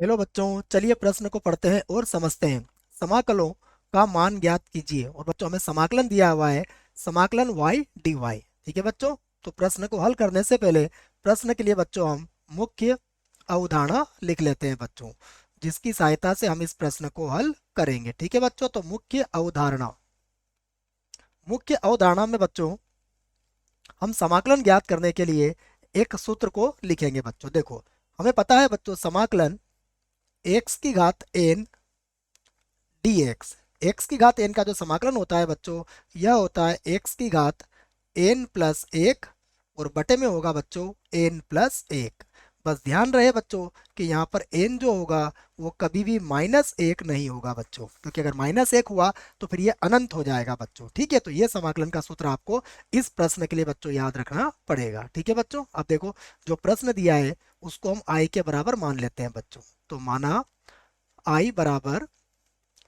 Hello बच्चों, चलिए प्रश्न को पढ़ते हैं और समझते हैं। समाकलों का मान ज्ञात कीजिए। और बच्चों हमें समाकलन दिया हुआ है, समाकलन y dy। ठीक है बच्चों, तो प्रश्न को हल करने से पहले प्रश्न के लिए बच्चों हम मुख्य अवधारणा लिख लेते हैं बच्चों, जिसकी सहायता से हम इस प्रश्न को हल करेंगे। ठीक है बच्चों, तो मुख्य अवधारणा। मुख्य अवधारणा में बच्चों हम समाकलन ज्ञात करने के लिए एक सूत्र को लिखेंगे बच्चों। देखो, हमें पता है बच्चों, समाकलन x की घात n dx, x की घात n का जो समाकलन होता है बच्चों, यह होता है x की घात n प्लस एक, और बटे में होगा बच्चों n प्लस एक। बस ध्यान रहे बच्चों कि यहाँ पर n जो होगा वो कभी भी माइनस एक नहीं होगा बच्चों, क्योंकि अगर माइनस एक हुआ तो फिर ये अनंत हो जाएगा बच्चों। ठीक है, तो ये समाकलन का सूत्र आपको इस प्रश्न के लिए बच्चों याद रखना पड़ेगा। ठीक है बच्चों, अब देखो, जो प्रश्न दिया है उसको हम i के बराबर मान लेते हैं बच्चों। तो माना i बराबर,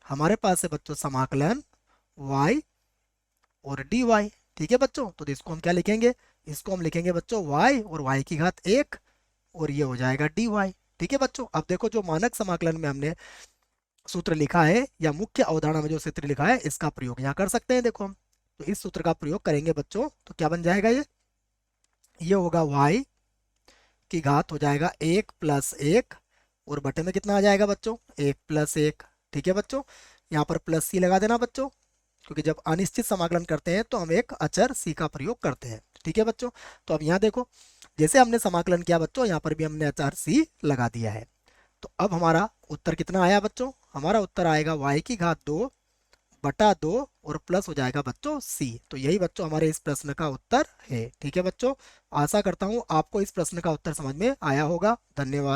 हमारे पास है बच्चों समाकलन y और dy। ठीक है बच्चों, तो इसको हम क्या लिखेंगे, इसको हम लिखेंगे बच्चों y और y की घात एक, और ये हो जाएगा dy। ठीक है बच्चों, अब देखो जो मानक समाकलन में हमने सूत्र लिखा है या मुख्य अवधारणा में जो सूत्र लिखा है, इसका प्रयोग यहाँ कर सकते हैं। देखो हम तो इस सूत्र का प्रयोग करेंगे बच्चों, तो क्या बन जाएगा, ये होगा y की घात हो जाएगा एक प्लस एक, और बटे में कितना आ जाएगा बच्चों, एक प्लस एक। ठीक है बच्चों, यहाँ पर प्लस सी लगा देना बच्चों, क्योंकि जब अनिश्चित समाकलन करते हैं तो हम एक अचर सी का प्रयोग करते हैं। ठीक है बच्चों, तो अब यहाँ देखो, जैसे हमने समाकलन किया बच्चों, यहाँ पर भी हमने अचर सी लगा दिया है। तो अब हमारा उत्तर कितना आया बच्चों, हमारा उत्तर आएगा y की घात दो बटा दो, और प्लस हो जाएगा बच्चों c। तो यही बच्चों हमारे इस प्रश्न का उत्तर है। ठीक है बच्चों, आशा करता हूँ आपको इस प्रश्न का उत्तर समझ में आया होगा। धन्यवाद।